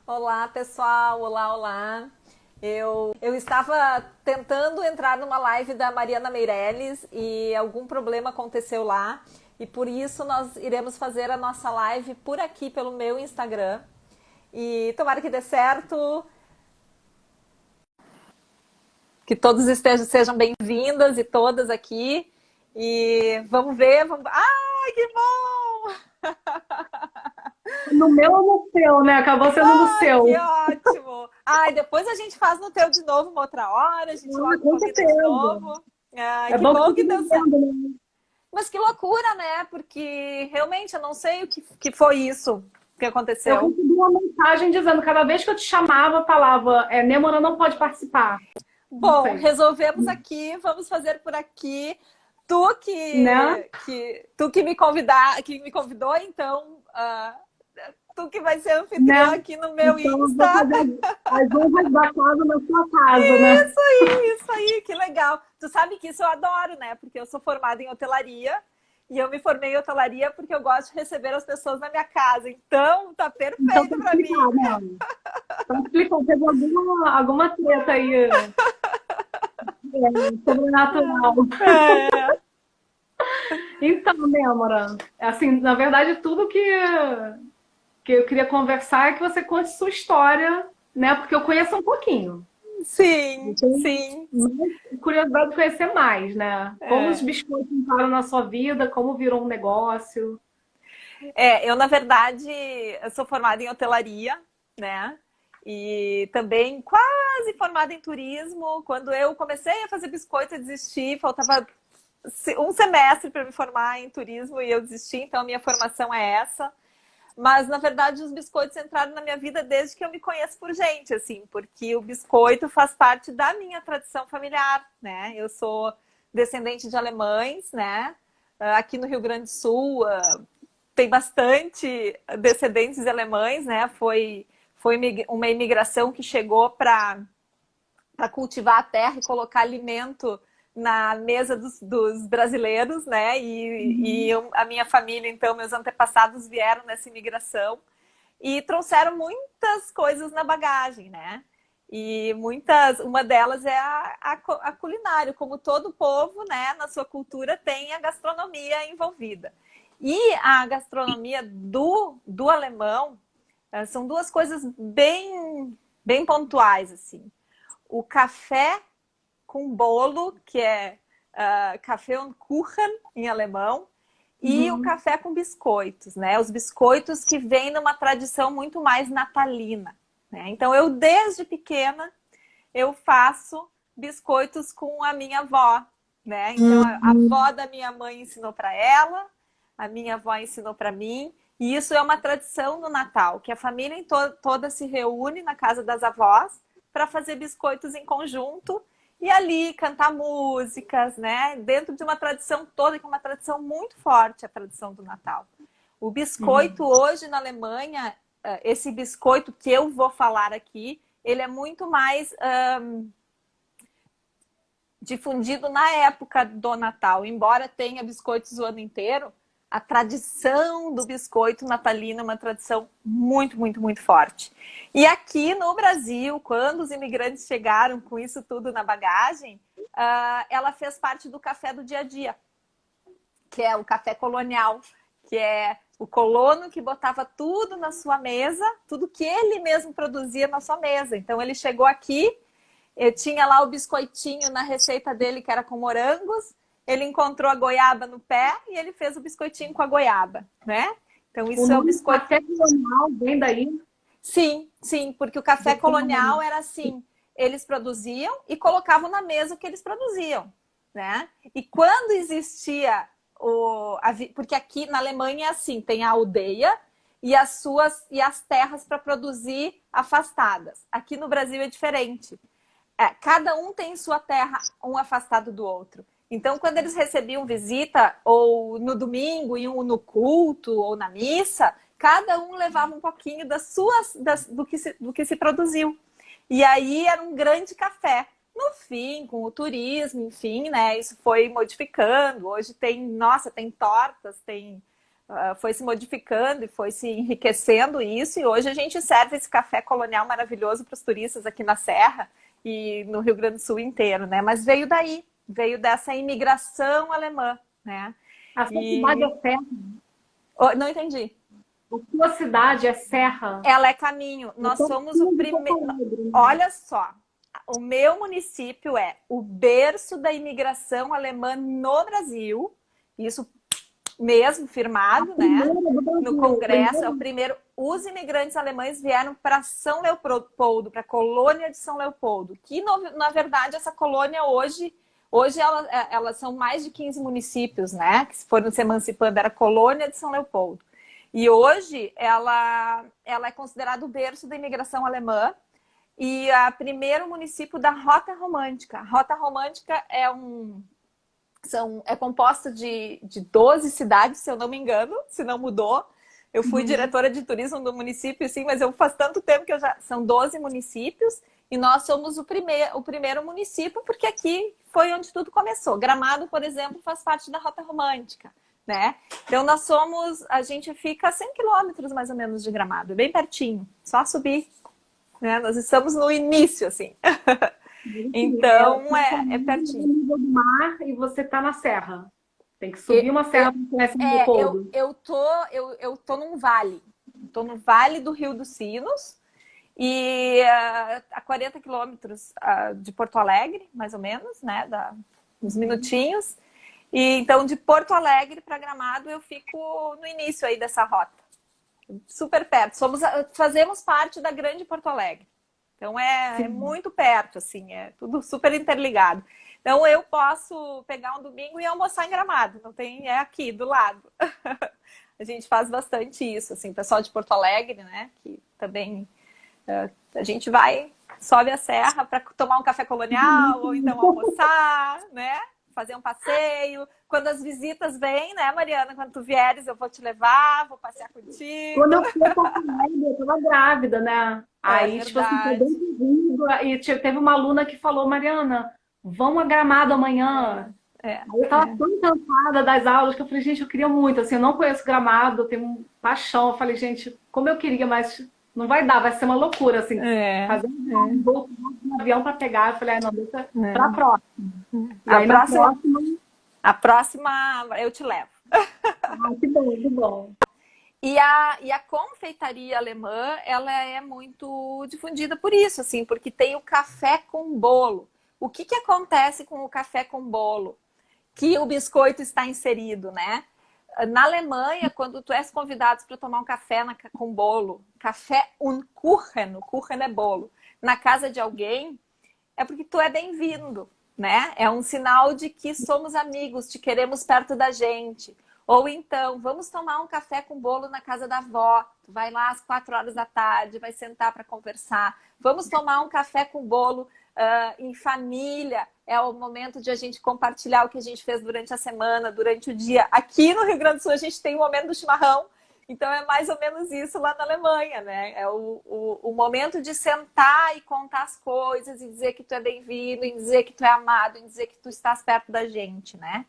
Olá, pessoal. Olá, olá. Eu estava tentando entrar numa live da Mariana Meirelles e algum problema aconteceu lá. E por isso nós iremos fazer a nossa live por aqui, pelo meu Instagram. E tomara que dê certo, que todos sejam bem-vindas e todas aqui. E vamos ver, vamos... Ai, que bom! No meu ou no seu, né? Acabou sendo no Ai, seu. que ótimo! Ai, depois a gente faz no teu de novo uma outra hora, a gente Ah, logo com combina de certeza. novo. Ai, É que bom que bom fica que deu certo. vendo, né? Mas que loucura, né? Porque realmente eu não sei que foi isso que Eu aconteceu. recebi uma mensagem dizendo, cada vez que eu te chamava, falava, Nêmora não pode participar. Não Bom, sei. resolvemos aqui, vamos fazer por aqui. Tu Né? tu que que me convidou, então tu que vai ser Né? anfitriã aqui no meu Então eu vou Insta. fazer as honras da casa na sua casa, né? Isso aí, que legal. Tu sabe que isso eu adoro, né? Porque eu sou formada em hotelaria e eu me formei em hotelaria porque eu gosto de receber as pessoas na minha casa. Então, tá Então tá perfeito para mim. explicado, né? Tá explicado. Teve alguma treta aí sobrenatural. É. Então, Nêmora, assim, na verdade, tudo que eu queria conversar é que você conte sua história, né? Porque eu conheço um pouquinho. Eu Sim, tenho sim. mais curiosidade de conhecer mais, né? Como os É. biscoitos entraram na sua vida, como virou um negócio. Eu, na verdade, eu sou formada em hotelaria, né? E também quase formada em turismo. Quando eu comecei a fazer biscoito, eu desisti. Faltava um semestre para me formar em turismo e eu desisti. Então, a minha formação é essa. Mas, na verdade, os biscoitos entraram na minha vida desde que eu me conheço por gente, assim, porque o biscoito faz parte da minha tradição familiar, né? Eu sou descendente de alemães, né? Aqui no Rio Grande do Sul tem bastante descendentes alemães, né? Foi uma imigração que chegou para cultivar a terra e colocar alimento na mesa dos brasileiros, né? A minha família, então, meus antepassados vieram nessa imigração e trouxeram muitas coisas na bagagem, né? E uma delas é a culinária, como todo povo, né, na sua cultura tem a gastronomia envolvida. E a gastronomia do alemão são duas coisas bem pontuais, assim. O café com bolo, que é Kaffee und Kuchen em alemão, e o Uhum. café com biscoitos, né? Os biscoitos que vêm numa tradição muito mais natalina, né? Então, eu desde pequena eu faço biscoitos com a minha avó, né? Então, a avó da minha mãe ensinou para ela, a minha avó ensinou para mim, e isso é uma tradição no Natal, que a família toda se reúne na casa das avós para fazer biscoitos em conjunto e ali cantar músicas, né? Dentro de uma tradição toda, que é uma tradição muito forte, a tradição do Natal. O biscoito Uhum. hoje na Alemanha, esse biscoito que eu vou falar aqui, ele é muito mais difundido na época do Natal. Embora tenha biscoitos o ano inteiro, a tradição do biscoito natalino é uma tradição muito forte. E aqui no Brasil, quando os imigrantes chegaram com isso tudo na bagagem, ela fez parte do café do dia a dia, que é o café colonial, que é o colono que botava tudo na sua mesa, tudo que ele mesmo produzia na sua mesa. Então ele chegou aqui, eu tinha lá o biscoitinho na receita dele, que era com morangos. Ele encontrou a goiaba no pé e ele fez o biscoitinho com a goiaba, né? Então, O isso é o nome biscoito. café colonial vem daí. Sim, sim, porque o café colonial era assim: eles produziam e colocavam na mesa o que eles produziam, né? E quando existia porque aqui na Alemanha é assim: tem a aldeia e as terras para produzir afastadas. Aqui no Brasil é diferente. Cada um tem sua terra, um afastado do outro. Então, quando eles recebiam visita, ou no domingo, iam no culto, ou na missa, cada um levava um pouquinho do que se produziu. E aí era um grande café. No fim, com o turismo, enfim, né? Isso foi modificando. Hoje tem, nossa, tem tortas, tem foi se modificando e foi se enriquecendo isso, e hoje a gente serve esse café colonial maravilhoso para os turistas aqui na Serra e no Rio Grande do Sul inteiro, né? Mas veio daí, veio dessa imigração alemã, né? A sua cidade é serra? Não entendi. A sua cidade é serra? Ela é caminho. Nós somos o primeiro... Olha só, o meu município é o berço da imigração alemã no Brasil, isso mesmo firmado, né? No Congresso, é o primeiro. Os imigrantes alemães vieram para São Leopoldo, para a colônia de São Leopoldo, que na verdade essa colônia hoje elas são mais de 15 municípios, né? Que foram se emancipando, era a colônia de São Leopoldo. E hoje ela é considerada o berço da imigração alemã e o primeiro município da Rota Romântica. A Rota Romântica é composta de 12 cidades, se eu não me engano, se não mudou. Eu fui diretora de turismo do município, sim, mas faz tanto tempo que são 12 municípios e nós somos o primeiro município, porque aqui foi onde tudo começou. Gramado, por exemplo, faz parte da Rota Romântica, né? Então a gente fica a 100 quilômetros mais ou menos de Gramado, bem pertinho, só subir, né? Nós estamos no início, assim. Então, é pertinho. No do mar e você tá na serra. Tem que subir uma serra para conhecer o Leopoldo. Eu tô num vale. Estou no Vale do Rio dos Sinos e a 40 quilômetros de Porto Alegre, mais ou menos, né? Uns minutinhos. E então, de Porto Alegre para Gramado, eu fico no início aí dessa rota. Super perto. Fazemos parte da Grande Porto Alegre. Então, é muito perto, assim, é tudo super interligado. Então, eu posso pegar um domingo e almoçar em Gramado, é aqui, do lado. A gente faz bastante isso, assim, o pessoal de Porto Alegre, né, que também a gente sobe a serra para tomar um café colonial, ou então almoçar, né, fazer um passeio. Quando as visitas vêm, né, Mariana, quando tu vieres, eu vou te levar, vou passear contigo. Quando eu fui para Porto Alegre, eu estava grávida, né? Aí, tipo assim, foi bem vindo. E teve uma aluna que falou, Mariana, vamos a Gramado amanhã. Aí eu tava tão cansada das aulas que eu falei, gente, eu queria muito. Assim, eu não conheço Gramado, eu tenho paixão. Eu falei, gente, como eu queria, mas não vai dar, vai ser uma loucura, assim. Fazer um voo no avião para pegar. Eu falei, não, deixa pra próxima. A próxima eu te levo. Que bom, que bom. E a confeitaria alemã, ela é muito difundida por isso, assim, porque tem o café com bolo. O que acontece com o café com bolo? Que o biscoito está inserido, né? Na Alemanha, quando tu és convidado para tomar um café com bolo, café und Kuchen, o Kuchen é bolo, na casa de alguém, é porque tu é bem-vindo, né? É um sinal de que somos amigos, te queremos perto da gente. Ou então, vamos tomar um café com bolo na casa da avó. Tu vai lá às 4 horas da tarde, vai sentar para conversar. Vamos tomar um café com bolo em família. É o momento de a gente compartilhar o que a gente fez durante a semana, durante o dia. Aqui no Rio Grande do Sul a gente tem o momento do chimarrão. Então é mais ou menos isso lá na Alemanha, né? É o momento de sentar e contar as coisas e dizer que tu é bem-vindo, e dizer que tu é amado, e dizer que tu estás perto da gente, né?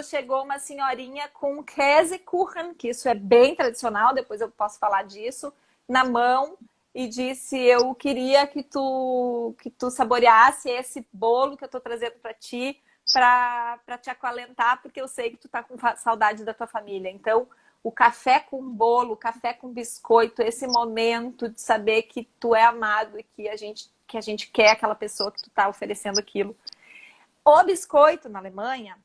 Chegou uma senhorinha com Käsekuchen, que isso é bem tradicional, depois eu posso falar disso, na mão, e disse, eu queria que tu saboreasse esse bolo que eu tô trazendo para ti, para te acalentar, porque eu sei que tu tá com saudade da tua família. Então, o café com bolo, o café com biscoito, esse momento de saber que tu é amado e que a gente quer aquela pessoa que tu tá oferecendo aquilo. O biscoito na Alemanha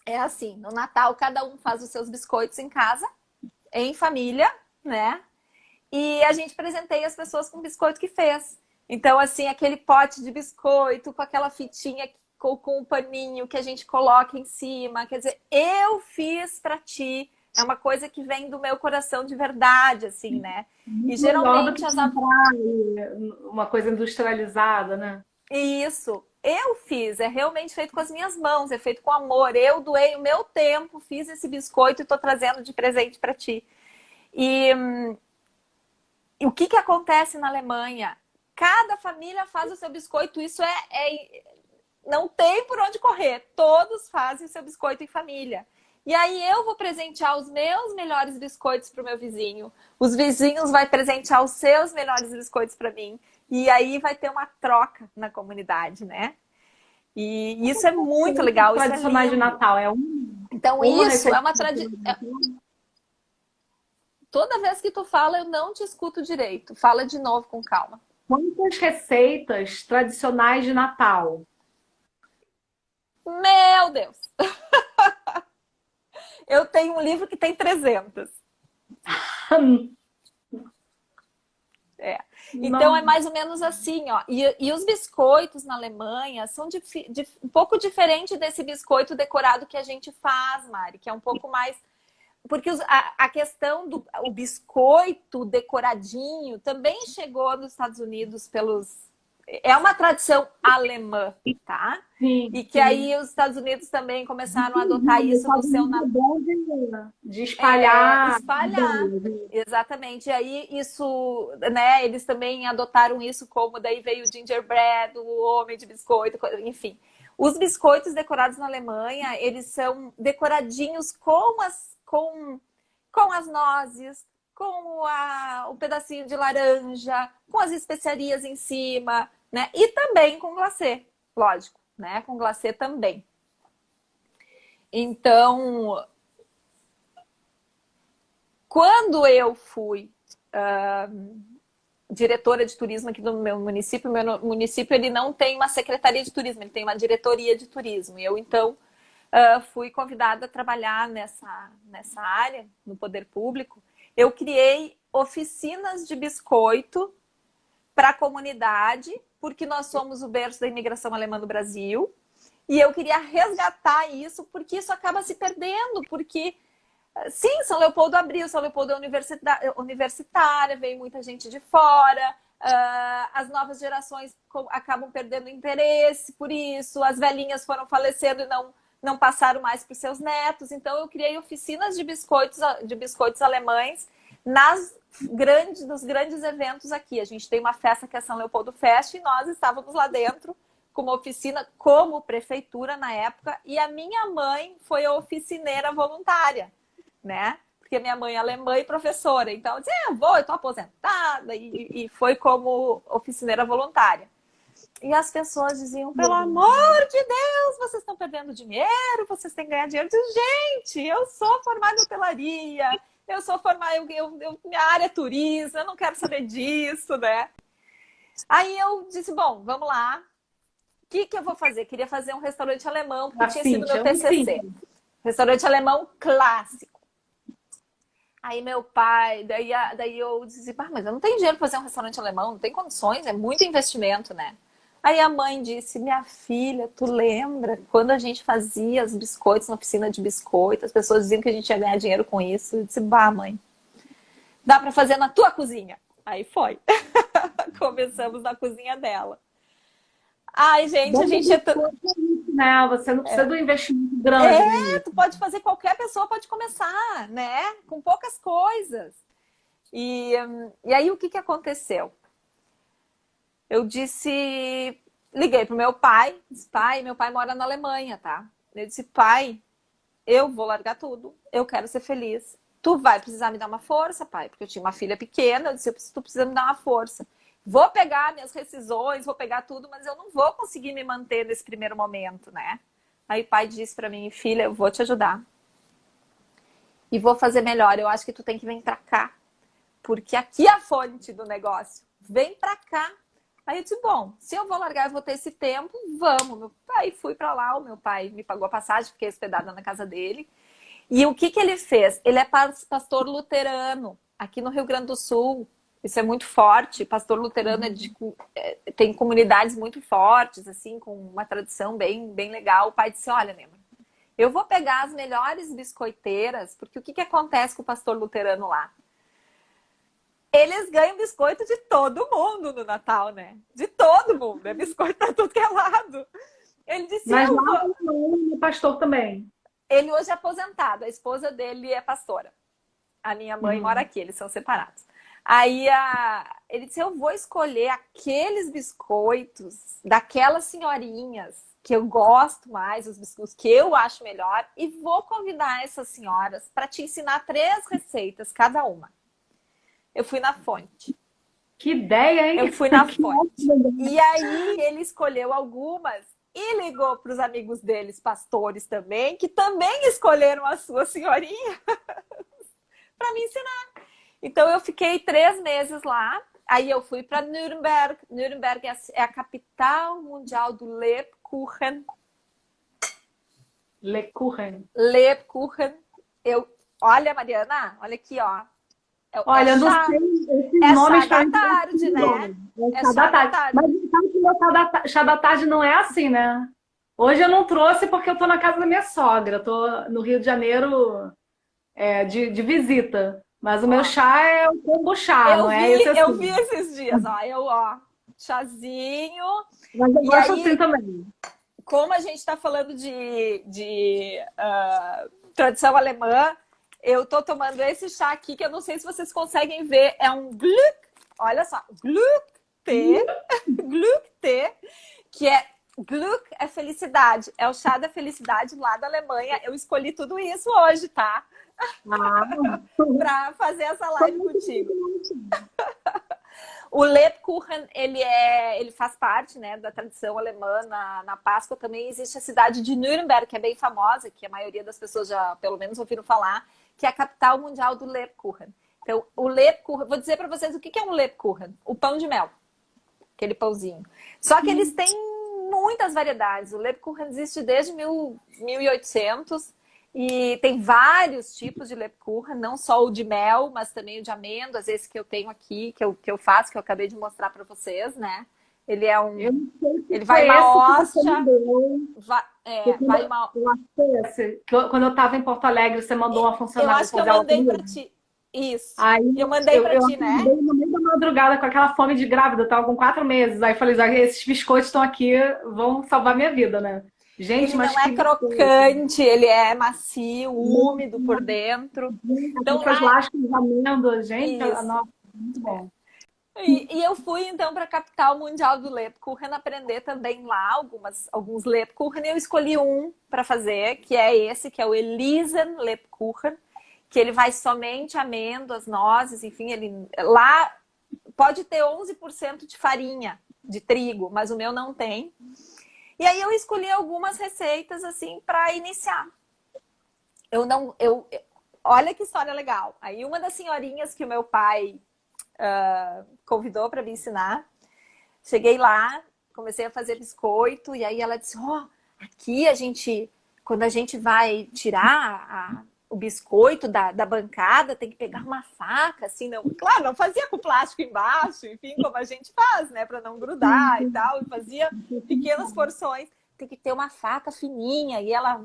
é assim, no Natal cada um faz os seus biscoitos em casa, em família, né? E a gente presenteia as pessoas com o biscoito que fez. Então, assim, aquele pote de biscoito com aquela fitinha com o paninho que a gente coloca em cima. Quer dizer, eu fiz pra ti. É uma coisa que vem do meu coração de verdade, assim, né? E geralmente uma coisa industrializada, né? Isso. Eu fiz, é realmente feito com as minhas mãos, é feito com amor. Eu doei o meu tempo, fiz esse biscoito e estou trazendo de presente para ti. E o que acontece na Alemanha? Cada família faz o seu biscoito, isso não tem por onde correr. Todos fazem o seu biscoito em família. E aí eu vou presentear os meus melhores biscoitos para o meu vizinho. Os vizinhos vão presentear os seus melhores biscoitos para mim. E aí vai ter uma troca na comunidade, né? E isso é muito legal, isso é Tradicionais de lindo. Natal, Então uma isso é uma receita. tradição. Toda vez que tu fala, eu não te escuto direito. Fala de novo com calma. Quantas receitas tradicionais de Natal? Meu Deus! Eu tenho um livro que tem 300. É. Então é mais ou menos assim, ó. E os biscoitos na Alemanha são um pouco diferente desse biscoito decorado que a gente faz, Mari, que é um pouco mais. Porque a questão do o biscoito decoradinho também chegou nos Estados Unidos pelos. É uma tradição alemã, tá? Sim, e que aí os Estados Unidos também começaram a adotar isso no seu Natal. De espalhar. Espalhar. Exatamente. E aí isso, né? Eles também adotaram isso como daí veio o gingerbread, o homem de biscoito, enfim. Os biscoitos decorados na Alemanha, eles são decoradinhos com as nozes, com o pedacinho de laranja, com as especiarias em cima, né? E também com glacê, lógico, né? Com glacê também. Então, quando eu fui diretora de turismo aqui do meu município ele não tem uma secretaria de turismo, ele tem uma diretoria de turismo. E eu, então, fui convidada a trabalhar nessa área, no poder público. Eu criei oficinas de biscoito para a comunidade, porque nós somos o berço da imigração alemã do Brasil. E eu queria resgatar isso, porque isso acaba se perdendo, porque, sim, São Leopoldo abriu, São Leopoldo é universitária, veio muita gente de fora, as novas gerações acabam perdendo interesse por isso, as velhinhas foram falecendo e não passaram mais para os seus netos. Então, eu criei oficinas de biscoitos alemães nos grandes eventos aqui. A gente tem uma festa que é São Leopoldo Fest e nós estávamos lá dentro com uma oficina como prefeitura na época, e a minha mãe foi a oficineira voluntária, né? Porque minha mãe é alemã e professora, então eu disse, eu tô aposentada, e foi como oficineira voluntária. E as pessoas diziam, pelo amor de Deus, vocês estão perdendo dinheiro, vocês têm que ganhar dinheiro. Eu disse, gente, eu sou formada em hotelaria, eu sou formada, minha área é turismo, eu não quero saber disso, né? Aí eu disse, bom, vamos lá. O que eu vou fazer? Queria fazer um restaurante alemão, porque tinha sido meu TCC. Restaurante alemão clássico. Aí meu pai, daí eu disse, mas eu não tenho dinheiro para fazer um restaurante alemão, não tem condições, é muito investimento, né? Aí a mãe disse, minha filha, tu lembra quando a gente fazia os biscoitos na oficina de biscoito, as pessoas diziam que a gente ia ganhar dinheiro com isso. Eu disse, mãe, dá para fazer na tua cozinha. Aí foi. Começamos na cozinha dela. Ai, gente, a gente... Né? Você não precisa do investimento grande. Tu pode fazer, qualquer pessoa pode começar, né? Com poucas coisas. E aí, o que aconteceu? Eu liguei pro meu pai, disse, pai, meu pai mora na Alemanha, tá? Eu disse, pai, eu vou largar tudo, eu quero ser feliz. Tu vai precisar me dar uma força, pai, porque eu tinha uma filha pequena, eu disse, tu precisa me dar uma força. Vou pegar minhas rescisões, vou pegar tudo, mas eu não vou conseguir me manter nesse primeiro momento, né? Aí o pai disse pra mim, filha, eu vou te ajudar. E vou fazer melhor, eu acho que tu tem que vir pra cá. Porque aqui é a fonte do negócio. Vem pra cá. Aí eu disse, bom, se eu vou largar, eu vou ter esse tempo, vamos. Meu pai, fui pra lá, o meu pai me pagou a passagem, fiquei hospedada na casa dele. E o que ele fez? Ele é pastor luterano, aqui no Rio Grande do Sul. Isso é muito forte. Pastor luterano tem comunidades muito fortes, assim, com uma tradição bem, bem legal. O pai disse, olha, Nema, eu vou pegar as melhores biscoiteiras, porque o que acontece com o pastor luterano lá? Eles ganham biscoito de todo mundo no Natal, né? De todo mundo. É biscoito pra tudo que é lado. Ele disse... Mas lá o pastor também. Ele hoje é aposentado. A esposa dele é pastora. A minha mãe mora aqui. Eles são separados. Aí ele disse, eu vou escolher aqueles biscoitos daquelas senhorinhas que eu gosto mais, os que eu acho melhor, e vou convidar essas senhoras para te ensinar 3 receitas, cada uma. Eu fui na fonte. Que ideia, hein? Eu fui na fonte. E aí ele escolheu algumas e ligou para os amigos deles, pastores também, que também escolheram a sua senhorinha para me ensinar. Então eu fiquei 3 meses lá. Aí eu fui para Nuremberg. Nuremberg é a capital mundial do Lebkuchen. Lebkuchen. Lebkuchen. Olha, Mariana, olha aqui, ó. Olha, eu não sei esses nomes chá da tarde, né? É chá da tarde. Mas sabe que meu chá da tarde não é assim, né? Hoje eu não trouxe porque eu tô na casa da minha sogra. Eu tô no Rio de Janeiro de visita. Mas o meu chá é o kombucha, não é esse assim. Eu vi esses dias, ó. Chazinho. Mas eu gosto assim também. Como a gente tá falando de tradição alemã, eu tô tomando esse chá aqui, que eu não sei se vocês conseguem ver. É um Glück. Olha só. Glück-Tee. Glück-Tee. Que é... Glück é felicidade. É o chá da felicidade lá da Alemanha. Eu escolhi tudo isso hoje, tá? Para fazer essa live contigo. O Lebkuchen, ele faz parte, né, da tradição alemã. Na Páscoa também existe a cidade de Nuremberg, que é bem famosa, que a maioria das pessoas já, pelo menos, ouviram falar, que é a capital mundial do Lebkuchen. Então, o Lebkuchen, vou dizer para vocês o que é um Lebkuchen. O pão de mel. Aquele pãozinho. Só que eles têm muitas variedades. O Lebkuchen existe desde 1800 e tem vários tipos de Lebkuchen, não só o de mel, mas também o de amêndoas, esse que eu tenho aqui, que eu faço, que eu acabei de mostrar para vocês, né? Ele é um... Ele vai uma hóstia... Vai uma... Quando eu estava em Porto Alegre, você mandou uma funcionária... Eu acho que eu mandei para ti. Isso. Aí, eu mandei para ti, né? Eu no meio da madrugada com aquela fome de grávida, eu tava com 4 meses. Aí eu falei, esses biscoitos estão aqui, vão salvar minha vida, né? Gente, ele mas não é crocante, ele é macio, úmido por dentro. Então, as lascas de amêndoas, gente, nossa, muito bom. E eu fui, então, para a capital mundial do Lebkuchen aprender também lá alguns Lebkuchen. E eu escolhi um para fazer, que é esse, que é o Elizen Lebkuchen, que ele vai somente amêndoas, nozes, enfim, ele lá pode ter 11% de farinha de trigo, mas o meu não tem. E aí eu escolhi algumas receitas assim para iniciar. Olha que história legal. Aí uma das senhorinhas que o meu pai convidou para me ensinar, cheguei lá, comecei a fazer biscoito e aí ela disse: aqui quando a gente vai tirar o biscoito da bancada, tem que pegar uma faca, assim, não... Claro, não fazia com plástico embaixo, enfim, como a gente faz, né, para não grudar e tal, e fazia pequenas porções. Tem que ter uma faca fininha, e ela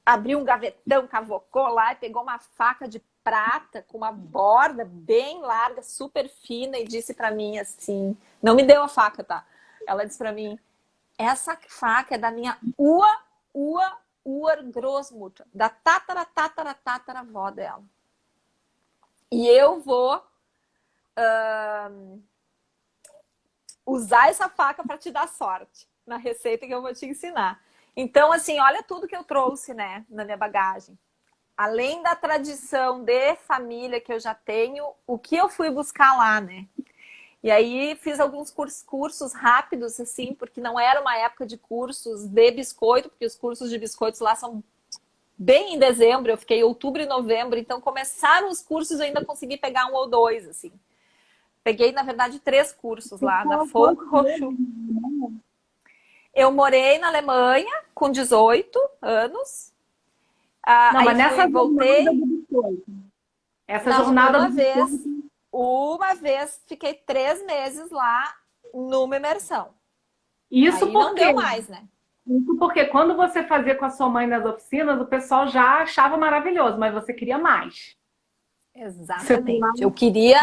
abriu um gavetão, cavocou lá e pegou uma faca de prata com uma borda bem larga, super fina, e disse para mim assim, não me deu a faca, tá? Ela disse para mim: essa faca é da minha Urgroßmutter, da tataravó dela. E eu vou usar essa faca para te dar sorte na receita que eu vou te ensinar. Então, assim, olha tudo que eu trouxe, né, na minha bagagem. Além da tradição de família que eu já tenho, o que eu fui buscar lá, né? E aí fiz alguns cursos rápidos, assim, porque não era uma época de cursos de biscoito, porque os cursos de biscoitos lá são bem em dezembro, eu fiquei em outubro e novembro, então começaram os cursos e eu ainda consegui pegar 1 ou 2, assim. Peguei, na verdade, 3 cursos lá, na Volkshochschule. Eu morei na Alemanha com 18 anos. Não, mas nessa voltei. Essa jornada uma vez, fiquei 3 meses lá numa imersão. Isso aí porque não deu mais, né? Isso porque quando você fazia com a sua mãe nas oficinas, o pessoal já achava maravilhoso, mas você queria mais. Exatamente. Eu queria...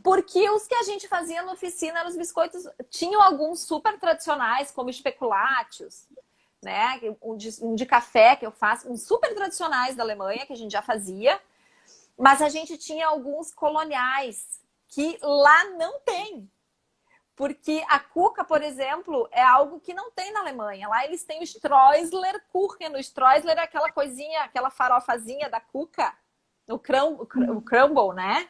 Porque os que a gente fazia na oficina, os biscoitos, tinham alguns super tradicionais, como speculatius, né? Um de café que eu faço, uns super tradicionais da Alemanha, que a gente já fazia. Mas a gente tinha alguns coloniais, que lá não tem. Porque a cuca, por exemplo, é algo que não tem na Alemanha. Lá eles têm o Streuslerkuchen. O Streusler é aquela coisinha, aquela farofazinha da cuca, o crumble, né?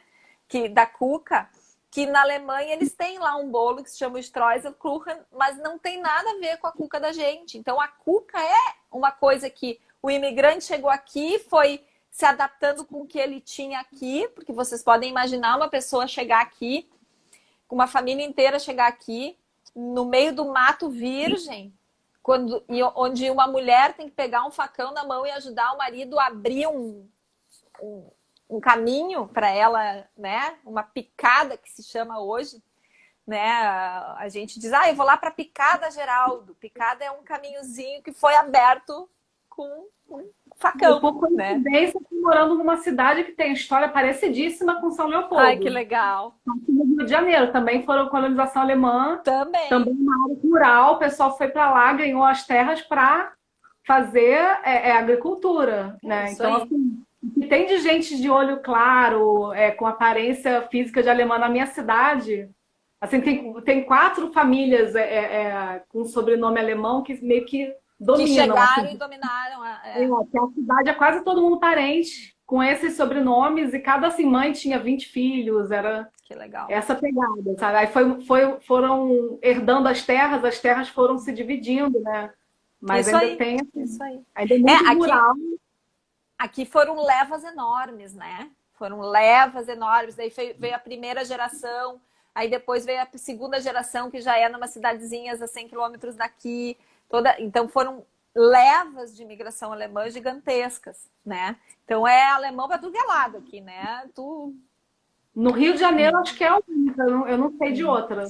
Da cuca, que na Alemanha eles têm lá um bolo que se chama Streuselkuchen, mas não tem nada a ver com a cuca da gente. Então a cuca é uma coisa que o imigrante chegou aqui, foi se adaptando com o que ele tinha aqui, porque vocês podem imaginar uma pessoa chegar aqui, uma família inteira chegar aqui, no meio do mato virgem, onde uma mulher tem que pegar um facão na mão e ajudar o marido a abrir um caminho para ela, né? Uma picada que se chama hoje, né? A gente diz, eu vou lá para Picada, Geraldo. Picada é um caminhozinho que foi aberto com um facão, por coincidência, eu tô morando numa cidade que tem história parecidíssima com São Leopoldo. Ai, que legal. Aqui no Rio de Janeiro também foram colonização alemã. Também na área rural, o pessoal foi para lá, ganhou as terras para fazer agricultura, né? Isso então, aí. assim, o que tem de gente de olho claro, com aparência física de alemã na minha cidade, assim, tem 4 famílias com sobrenome alemão que meio que dominam. Que chegaram assim. e dominaram. Que a cidade é quase todo mundo parente com esses sobrenomes e cada assim, mãe tinha 20 filhos, era que legal. Essa pegada, sabe? Aí foram herdando as terras foram se dividindo, né? Mas isso ainda aí, tem isso aí. ainda é muito rural. Aqui foram levas enormes, né? Foram levas enormes, daí veio a primeira geração, aí depois veio a segunda geração, que já é numa cidadezinhas a 100 quilômetros daqui. Então foram levas de imigração alemã gigantescas, né? Então é alemão para tudo que é lado aqui, né? No Rio de Janeiro, acho que é a única, eu não sei de outra.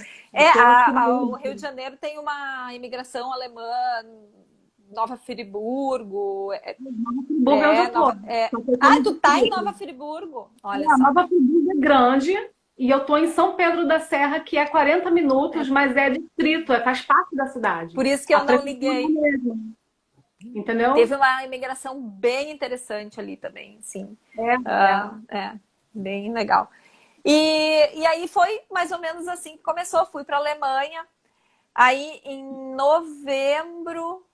O Rio de Janeiro tem uma imigração alemã, Nova Friburgo. Friburgo é onde eu tô. Tu tá em Nova Friburgo? Olha só. Nova Friburgo é grande e eu tô em São Pedro da Serra, que é 40 minutos, mas é distrito, faz parte da cidade. Por isso que eu não liguei. Entendeu? Teve uma imigração bem interessante ali também, sim. Bem legal. E aí foi mais ou menos assim que começou. Fui para a Alemanha. Aí em novembro,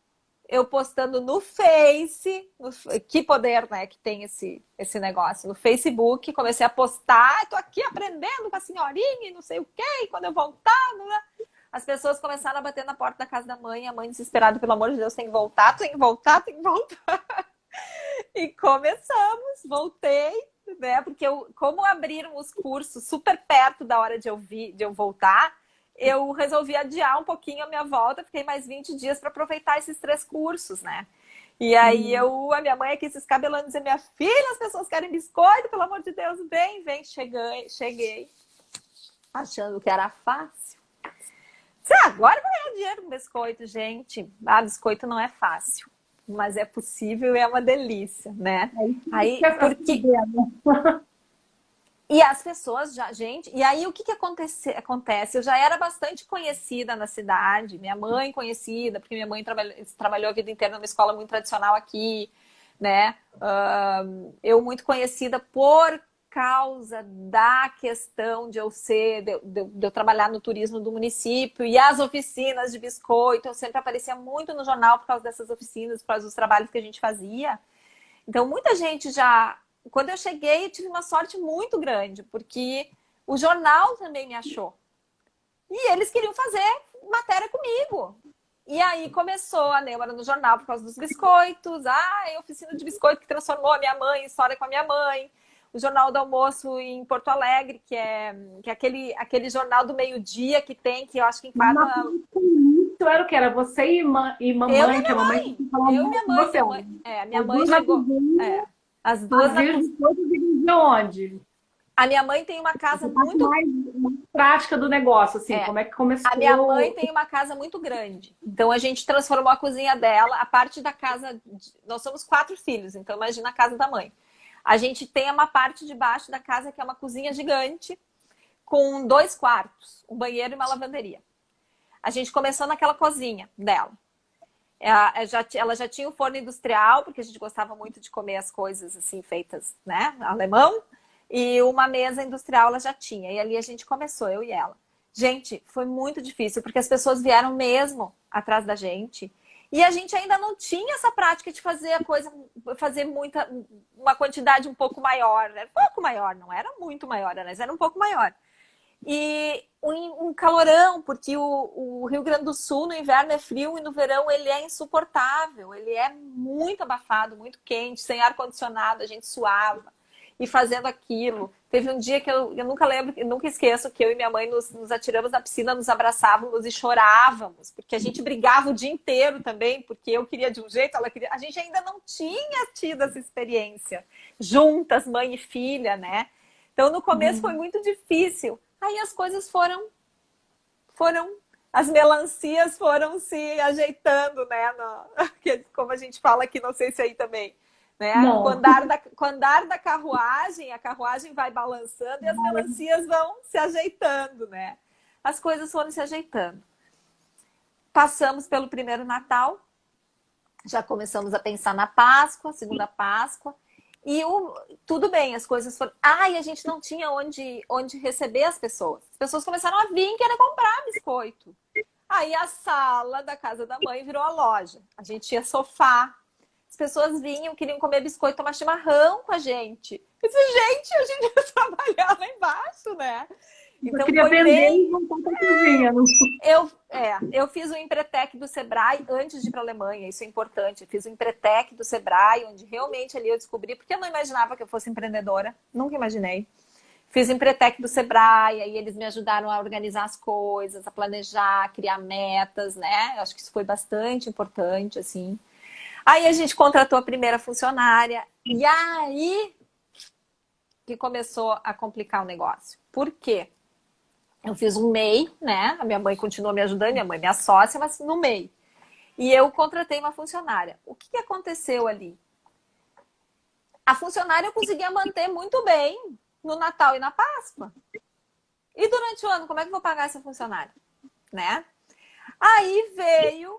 eu postando no Face, que poder, né, que tem esse negócio, no Facebook, comecei a postar, tô aqui aprendendo com a senhorinha e não sei o quê, e quando eu voltar, né? As pessoas começaram a bater na porta da casa da mãe, a mãe desesperada, pelo amor de Deus, tem que voltar, tem que voltar, tem que voltar. E começamos, voltei, né? Porque como abriram os cursos super perto da hora de eu voltar, eu resolvi adiar um pouquinho a minha volta, fiquei mais 20 dias para aproveitar esses 3 cursos, né? E aí a minha mãe aqui se escabelando, dizer, minha filha, as pessoas querem biscoito, pelo amor de Deus, vem, cheguei, achando que era fácil. Agora vai ganhar dinheiro com biscoito, gente. Biscoito não é fácil, mas é possível e é uma delícia, né? E as pessoas e aí o que acontece? Eu já era bastante conhecida na cidade, minha mãe conhecida, porque minha mãe trabalhou a vida inteira numa escola muito tradicional aqui, né? Eu muito conhecida por causa da questão de eu trabalhar no turismo do município e as oficinas de biscoito, eu sempre aparecia muito no jornal por causa dessas oficinas, por causa dos trabalhos que a gente fazia. Então, muita gente quando eu cheguei, eu tive uma sorte muito grande, porque o jornal também me achou. E eles queriam fazer matéria comigo. E aí começou a Nêmara no jornal por causa dos biscoitos, oficina de biscoito que transformou a minha mãe, história com a minha mãe. O Jornal do Almoço em Porto Alegre, que é aquele jornal do meio-dia que eu acho que em cada... Isso era o que? Era você e mamãe? Eu e minha mãe. Eu e minha mãe. Minha mãe chegou... As duas... de onde? A minha mãe tem uma casa muito... mais prática do negócio, assim, como é que começou? A minha mãe tem uma casa muito grande. Então, a gente transformou a cozinha dela, a parte da casa... Nós somos 4 filhos, então imagina a casa da mãe. A gente tem uma parte de baixo da casa que é uma cozinha gigante, com 2 quartos, um banheiro e uma lavanderia. A gente começou naquela cozinha dela. Ela já tinha o forno industrial, porque a gente gostava muito de comer as coisas assim feitas, né, alemão. E uma mesa industrial ela já tinha. E ali a gente começou, eu e ela. Gente, foi muito difícil, porque as pessoas vieram mesmo atrás da gente. E a gente ainda não tinha essa prática de fazer a coisa, fazer uma quantidade um pouco maior. Era um pouco maior, não era muito maior, mas era um pouco maior. E um calorão, porque o Rio Grande do Sul no inverno é frio e no verão ele é insuportável. Ele é muito abafado, muito quente, sem ar-condicionado, a gente suava. E fazendo aquilo. Teve um dia que eu nunca lembro, eu nunca esqueço que eu e minha mãe nos atiramos na piscina, nos abraçávamos e chorávamos, porque a gente brigava o dia inteiro também, porque eu queria de um jeito, ela queria. A gente ainda não tinha tido essa experiência juntas, mãe e filha, né? Então no começo foi muito difícil. Aí as coisas foram, as melancias foram se ajeitando, né? Como a gente fala aqui, não sei se aí também. Né? Com o andar da carruagem, a carruagem vai balançando e as melancias vão se ajeitando, né? As coisas foram se ajeitando. Passamos pelo primeiro Natal, já começamos a pensar na Páscoa, segunda Páscoa, e tudo bem, as coisas foram... e a gente não tinha onde receber as pessoas. As pessoas começaram a vir querer comprar biscoito. Aí a sala da casa da mãe virou a loja. A gente tinha sofá. As pessoas vinham, queriam comer biscoito, tomar chimarrão com a gente. Eu disse, gente, a gente ia trabalhar lá embaixo, né? Então, eu queria vender e voltar para a cozinha. Eu fiz o Empretec do Sebrae antes de ir para a Alemanha, isso é importante. Eu fiz o Empretec do Sebrae, onde realmente ali eu descobri, porque eu não imaginava que eu fosse empreendedora, nunca imaginei. Fiz o Empretec do Sebrae, aí eles me ajudaram a organizar as coisas, a planejar, a criar metas, né? Eu acho que isso foi bastante importante, assim. Aí a gente contratou a primeira funcionária e aí que começou a complicar o negócio. Por quê? Eu fiz um MEI, né? A minha mãe continuou me ajudando, minha mãe é minha sócia, mas no MEI. E eu contratei uma funcionária. O que aconteceu ali? A funcionária eu conseguia manter muito bem no Natal e na Páscoa. E durante o ano, como é que eu vou pagar essa funcionária? Né? Aí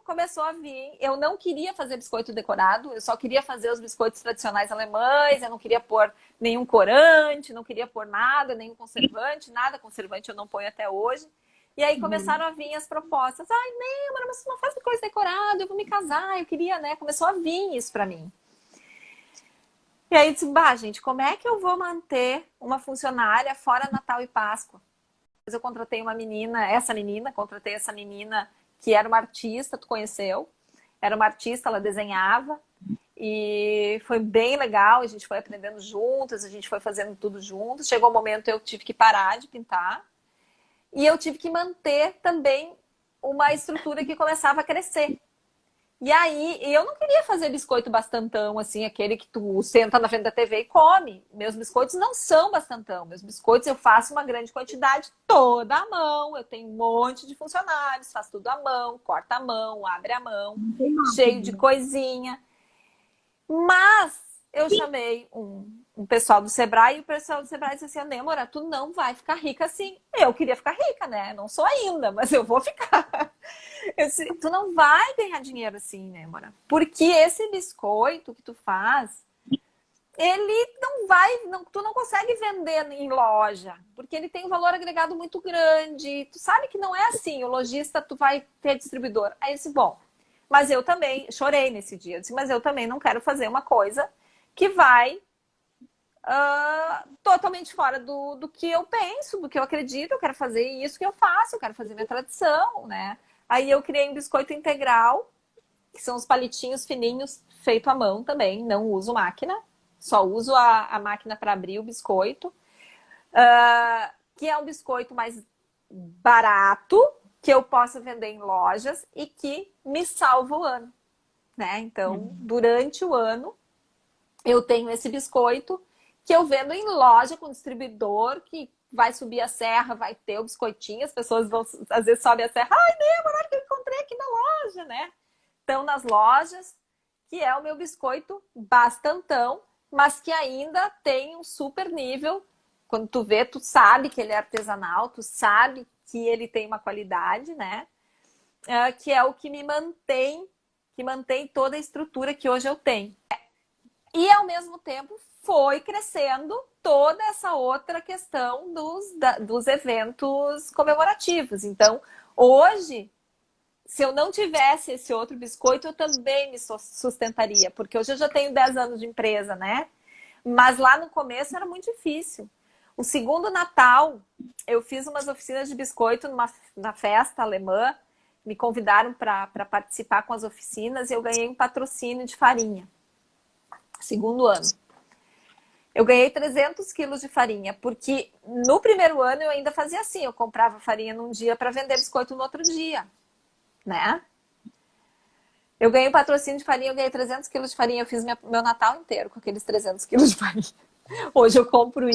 começou a vir. Eu não queria fazer biscoito decorado, eu só queria fazer os biscoitos tradicionais alemães, eu não queria pôr nenhum corante, não queria pôr nada, nenhum conservante, nada conservante eu não ponho até hoje. E aí começaram a vir as propostas. Ai, não, mas você não faz biscoito decorado, eu vou me casar, eu queria, né? Começou a vir isso pra mim. E aí disse, gente, como é que eu vou manter uma funcionária fora Natal e Páscoa? Eu contratei contratei essa menina que era uma artista, tu conheceu? Era uma artista, ela desenhava e foi bem legal, a gente foi aprendendo juntas, a gente foi fazendo tudo juntos. Chegou um momento eu tive que parar de pintar e eu tive que manter também uma estrutura que começava a crescer. E aí, eu não queria fazer biscoito bastantão, assim, aquele que tu senta na frente da TV e come. Meus biscoitos não são bastantão. Meus biscoitos eu faço uma grande quantidade toda à mão. Eu tenho um monte de funcionários, faço tudo à mão, corta a mão, abre a mão, cheio de coisinha. Mas eu chamei um pessoal do Sebrae e o pessoal do Sebrae disse assim, Nêmora, tu não vai ficar rica assim. Eu queria ficar rica, né? Não sou ainda, mas eu vou ficar. Eu disse, tu não vai ganhar dinheiro assim, Nêmora. Porque esse biscoito que tu faz, ele não vai, tu não consegue vender em loja, porque ele tem um valor agregado muito grande. Tu sabe que não é assim, o lojista, tu vai ter distribuidor. Aí eu disse, bom, mas eu também, chorei nesse dia, eu disse, mas eu também não quero fazer uma coisa que vai totalmente fora do que eu penso, do que eu acredito. Eu quero fazer isso que eu faço, eu quero fazer minha tradição, né? Aí eu criei um biscoito integral, que são os palitinhos fininhos, feito à mão também, não uso máquina, só uso a máquina para abrir o biscoito, que é um biscoito mais barato, que eu posso vender em lojas e que me salva o ano, né? Então, durante o ano, eu tenho esse biscoito que eu vendo em loja com distribuidor, que vai subir a serra, vai ter o biscoitinho, as pessoas vão, às vezes, sobem a serra, ai, Nêmora, que eu encontrei aqui na loja, né? Então, nas lojas, que é o meu biscoito bastantão, mas que ainda tem um super nível. Quando tu vê, tu sabe que ele é artesanal, tu sabe que ele tem uma qualidade, né? Que é o que me mantém, que mantém toda a estrutura que hoje eu tenho. E, ao mesmo tempo, foi crescendo toda essa outra questão dos eventos comemorativos. Então, hoje, se eu não tivesse esse outro biscoito, eu também me sustentaria, porque hoje eu já tenho 10 anos de empresa, né? Mas lá no começo era muito difícil. O segundo Natal, eu fiz umas oficinas de biscoito na festa alemã, me convidaram para participar com as oficinas e eu ganhei um patrocínio de farinha. Segundo ano. Eu ganhei 300 quilos de farinha, porque no primeiro ano eu ainda fazia assim, eu comprava farinha num dia para vender biscoito no outro dia, né? Eu ganhei um patrocínio de farinha, eu ganhei 300 quilos de farinha, eu fiz meu Natal inteiro com aqueles 300 quilos de farinha. Hoje eu compro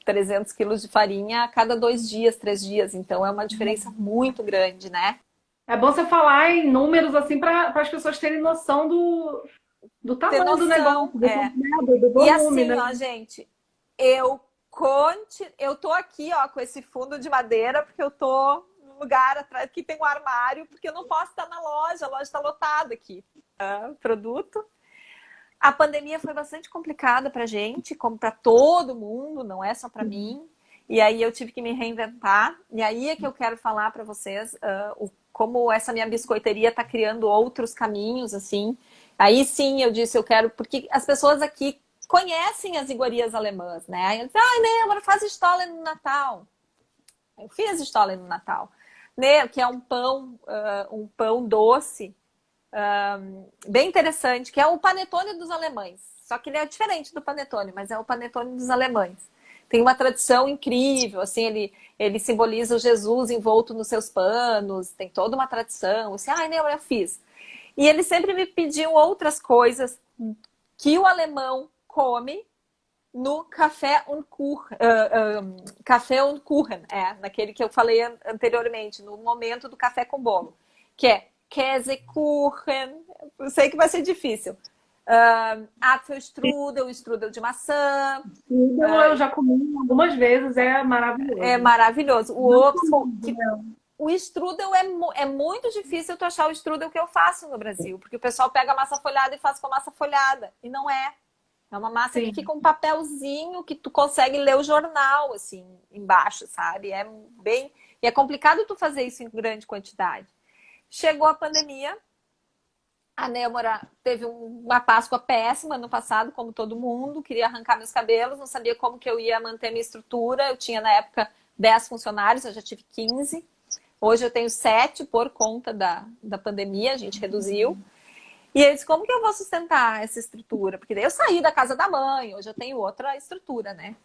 300 quilos de farinha a cada 2 dias, 3 dias, então é uma diferença muito grande, né? É bom você falar em números assim para as pessoas terem noção do tamanho do negócio, do volume, e assim, né? ó, gente, eu tô aqui, ó, com esse fundo de madeira, porque eu tô no lugar atrás que tem um armário, porque eu não posso estar na loja, a loja está lotada aqui. Produto. A pandemia foi bastante complicada pra gente, como para todo mundo, não é só para mim. E aí eu tive que me reinventar. E aí é que eu quero falar para vocês como essa minha biscoiteria está criando outros caminhos, assim. Aí sim eu disse, eu quero... Porque as pessoas aqui conhecem as iguarias alemãs, né? Aí eu disse, Nêmora, faz Stollen no Natal. Eu fiz Stollen no Natal. Né? Que é um pão doce, bem interessante, que é o panetone dos alemães. Só que ele é diferente do panetone, mas é o panetone dos alemães. Tem uma tradição incrível, assim, ele simboliza o Jesus envolto nos seus panos, tem toda uma tradição, assim, não, eu fiz. E eles sempre me pediam outras coisas que o alemão come no café und Kuchen, naquele que eu falei anteriormente, no momento do café com bolo, que é Käsekuchen, eu sei que vai ser difícil. Apfelstrudel, strudel de maçã. Eu já comi algumas vezes, é maravilhoso. É maravilhoso. O strudel é muito difícil tu achar o strudel que eu faço no Brasil, porque o pessoal pega a massa folhada e faz com a massa folhada, e não é. É uma massa que fica um papelzinho que tu consegue ler o jornal, assim, embaixo, sabe? E é complicado tu fazer isso em grande quantidade. Chegou a pandemia, a Nêmora teve uma Páscoa péssima no passado, como todo mundo, queria arrancar meus cabelos, não sabia como que eu ia manter minha estrutura. Eu tinha, na época, 10 funcionários, eu já tive 15. Hoje eu tenho 7 por conta da pandemia, a gente reduziu. E eu disse, como que eu vou sustentar essa estrutura? Porque daí eu saí da casa da mãe, hoje eu tenho outra estrutura, né?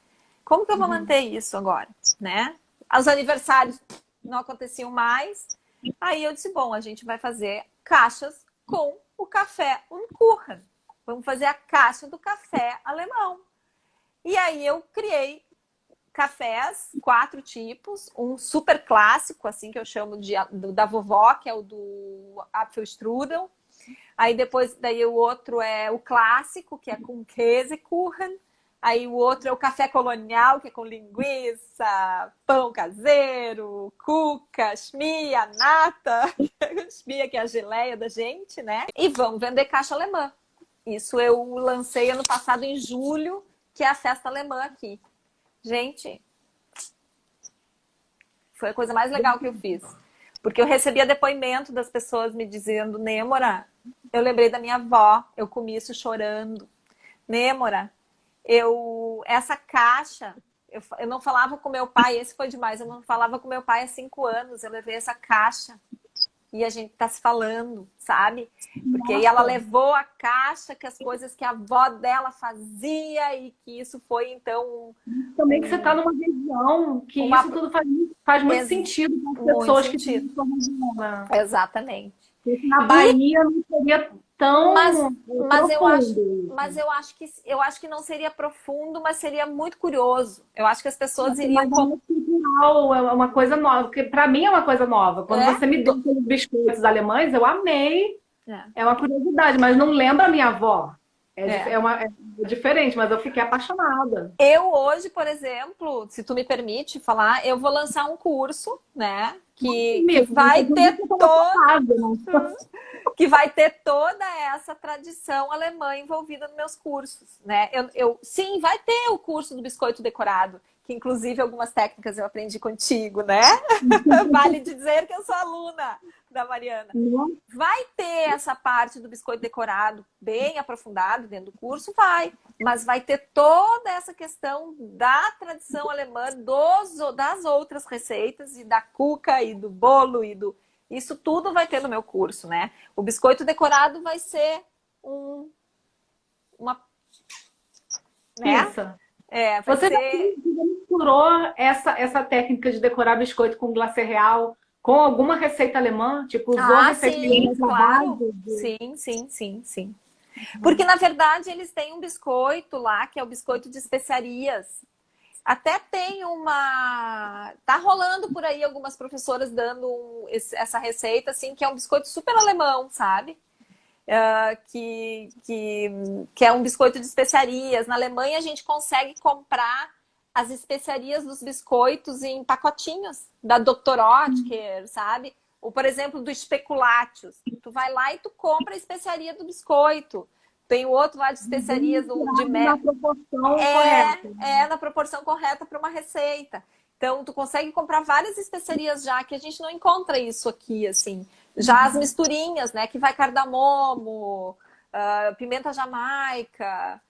Como que eu vou manter isso agora, né? Os aniversários não aconteciam mais. Aí eu disse, bom, a gente vai fazer caixas com o café und Kuchen. Vamos fazer a caixa do café alemão. E aí eu criei cafés, 4 tipos. Um super clássico, assim, que eu chamo da vovó, que é o do Apfelstrudel. Aí depois, daí o outro é o clássico, que é com Käsekuchen. Aí o outro é o café colonial, que é com linguiça, pão caseiro, cuca, chmia, nata. Chmia, que é a geleia da gente, né? E vamos vender caixa alemã. Isso eu lancei ano passado em julho, que é a festa alemã aqui. Gente, foi a coisa mais legal que eu fiz. Porque eu recebia depoimento das pessoas me dizendo, Nêmora, eu lembrei da minha avó, eu comi isso chorando. Nêmora, essa caixa, eu não falava com meu pai, esse foi demais, eu não falava com meu pai há 5 anos, eu levei essa caixa e a gente tá se falando, sabe? Porque aí ela levou a caixa, que as coisas que a avó dela fazia e que isso foi, então... Também que você tá numa região que isso tudo faz muito sentido para as pessoas que estão na região, né? Exatamente. Na Bahia não seria tão mas eu acho que não seria profundo, mas seria muito curioso. Eu acho que as pessoas iriam... É uma coisa nova, porque para mim é uma coisa nova. Quando você me deu aqueles biscoitos alemães, eu amei. É uma curiosidade, mas não lembra a minha avó. É diferente, mas eu fiquei apaixonada. Eu hoje, por exemplo, se tu me permite falar, eu vou lançar um curso, né? Que vai ter que vai ter toda essa tradição alemã envolvida nos meus cursos, né? Sim, vai ter o curso do biscoito decorado, que inclusive algumas técnicas eu aprendi contigo, né? Vale dizer que eu sou aluna da Mariana. Vai ter essa parte do biscoito decorado bem aprofundado dentro do curso? Vai. Mas vai ter toda essa questão da tradição alemã, das outras receitas, e da cuca, e do bolo, isso tudo vai ter no meu curso, né? O biscoito decorado vai ser uma... Né? Você misturou essa técnica de decorar biscoito com glacê real com alguma receita alemã? Tipo, usou a receita sim, claro. Sim. Porque, na verdade, eles têm um biscoito lá, que é o biscoito de especiarias. Até tem tá rolando por aí algumas professoras dando essa receita, assim, que é um biscoito super alemão, sabe? Que é um biscoito de especiarias. Na Alemanha, a gente consegue comprar as especiarias dos biscoitos em pacotinhos, da Dr. Oetker, sabe? Ou, por exemplo, do Speculatius. Tu vai lá e tu compra a especiaria do biscoito. Tem o outro lá de especiarias de mel. Na proporção correta. Na proporção correta para uma receita. Então, tu consegue comprar várias especiarias já, que a gente não encontra isso aqui, assim. Já as misturinhas, né? Que vai cardamomo, pimenta jamaica,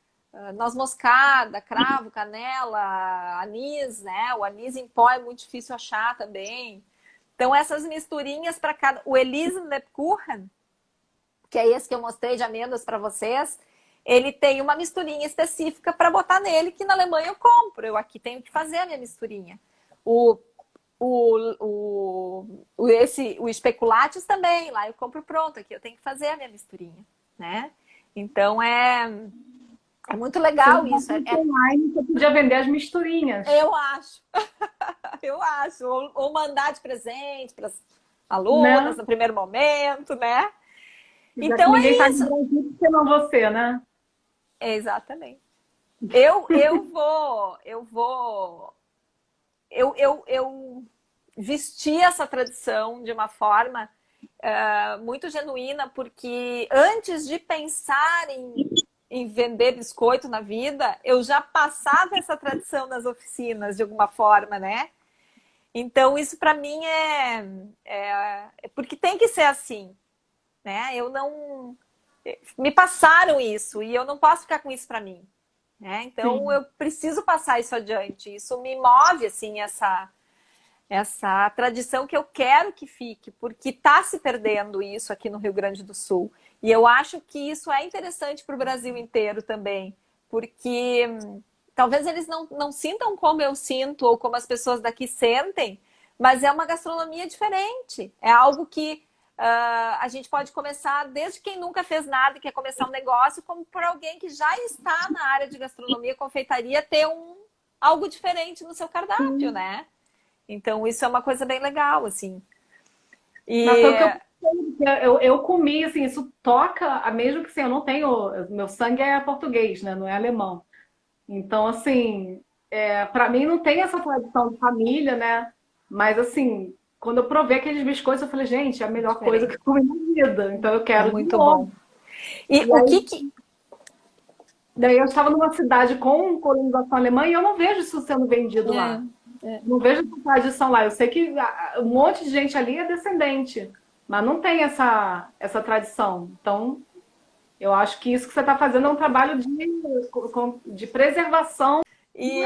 noz moscada, cravo, canela, anis, né? O anis em pó é muito difícil achar também. Então, essas misturinhas para cada... O Elisenlebkuchen, que é esse que eu mostrei de amêndoas para vocês, ele tem uma misturinha específica para botar nele, que na Alemanha eu compro. Eu aqui tenho que fazer a minha misturinha. O Speculatius também, lá eu compro pronto, aqui eu tenho que fazer a minha misturinha, né? Então, é muito legal isso. Online você podia vender as misturinhas. Eu acho. Eu acho. Ou mandar de presente para as alunas no primeiro momento, né? Então ninguém é isso. Senão você, né? Exatamente. Eu vesti essa tradição de uma forma muito genuína, porque antes de pensar em vender biscoito na vida, eu já passava essa tradição nas oficinas de alguma forma, né? Então isso para mim porque tem que ser assim, né? Me passaram isso e eu não posso ficar com isso para mim, né? Então eu preciso passar isso adiante. Isso me move, assim, essa tradição que eu quero que fique, porque está se perdendo isso aqui no Rio Grande do Sul. E eu acho que isso é interessante para o Brasil inteiro também, porque talvez eles não sintam como eu sinto ou como as pessoas daqui sentem, mas é uma gastronomia diferente. É algo que a gente pode começar desde quem nunca fez nada e quer começar um negócio, como por alguém que já está na área de gastronomia, confeitaria, ter algo diferente no seu cardápio, né? Então, isso é uma coisa bem legal, assim. E... Eu comi, assim, isso toca, mesmo que assim, eu não tenho... Meu sangue é português, né? Não é alemão. Então, assim, para mim não tem essa tradição de família, né? Mas, assim, quando eu provei aqueles biscoitos, eu falei, gente, é a melhor coisa que eu comi na vida. Então, eu quero muito bom. E o que... Daí eu estava numa cidade com colonização alemã e eu não vejo isso sendo vendido lá. Não vejo essa tradição lá. Eu sei que um monte de gente ali é descendente, mas não tem essa tradição. Então, eu acho que isso que você está fazendo é um trabalho de preservação. E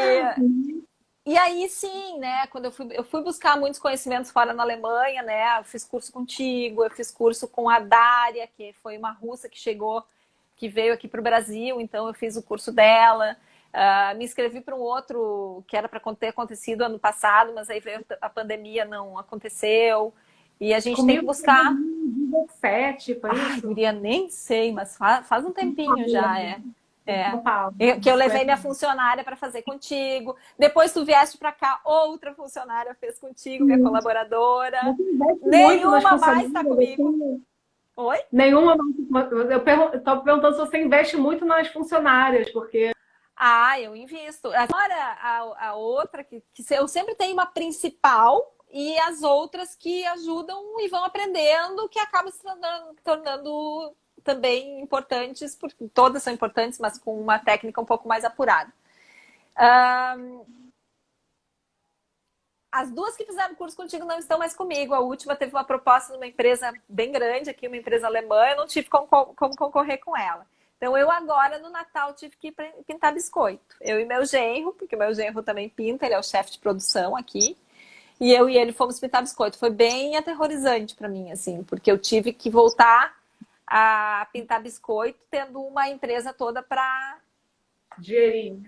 aí, sim, né? Quando eu fui buscar muitos conhecimentos fora na Alemanha, né? Eu fiz curso contigo, eu fiz curso com a Dária, que foi uma russa que veio aqui para o Brasil, então eu fiz o curso dela. Me inscrevi para um outro que era para ter acontecido ano passado, mas aí veio a pandemia, não aconteceu. E a gente tem que buscar... 17, foi isso? Guria, nem sei, mas faz um tempinho já, que eu levei minha funcionária para fazer contigo. Depois tu vieste para cá, outra funcionária fez contigo, minha colaboradora. Nenhuma mais está comigo. Oi? Nenhuma. Eu estou perguntando se você investe muito nas funcionárias, porque... Ah, eu invisto. Agora, a outra, que eu sempre tenho uma principal e as outras que ajudam e vão aprendendo, que acabam se tornando também importantes, porque todas são importantes, mas com uma técnica um pouco mais apurada. As duas que fizeram curso contigo não estão mais comigo. A última teve uma proposta de uma empresa bem grande aqui, uma empresa alemã, eu não tive como concorrer com ela. Então, eu agora, no Natal, tive que pintar biscoito. Eu e meu genro, porque meu genro também pinta, ele é o chefe de produção aqui. E eu e ele fomos pintar biscoito. Foi bem aterrorizante para mim, assim, porque eu tive que voltar a pintar biscoito, tendo uma empresa toda para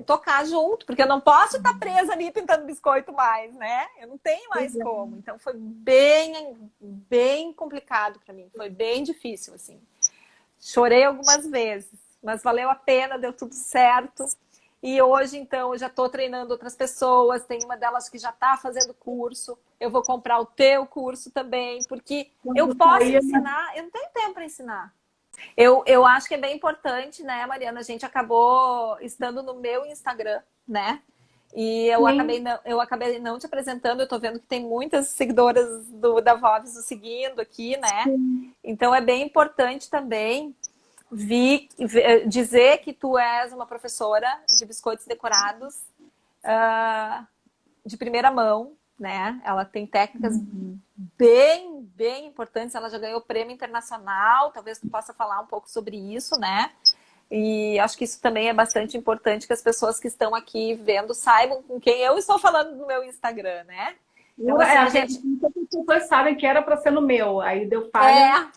tocar junto, porque eu não posso estar presa ali pintando biscoito mais, né? Eu não tenho mais como. Então, foi bem complicado para mim. Foi bem difícil, assim. Chorei algumas vezes, mas valeu a pena, deu tudo certo. E hoje, então, eu já estou treinando outras pessoas. Tem uma delas que já está fazendo curso. Eu vou comprar o teu curso também, porque eu posso ensinar, eu não tenho tempo para ensinar. Eu acho que é bem importante, né, Mariana? A gente acabou estando no meu Instagram, né? E eu acabei não te apresentando. Eu estou vendo que tem muitas seguidoras da Vovs o seguindo aqui, né? Sim. Então é bem importante também dizer que tu és uma professora de biscoitos decorados de primeira mão, né? Ela tem técnicas bem importantes. Ela já ganhou prêmio internacional. Talvez tu possa falar um pouco sobre isso, né? E acho que isso também é bastante importante, que as pessoas que estão aqui vendo saibam com quem eu estou falando no meu Instagram, né? Então, assim, a gente... As pessoas sabem que era para ser no meu, aí deu falha.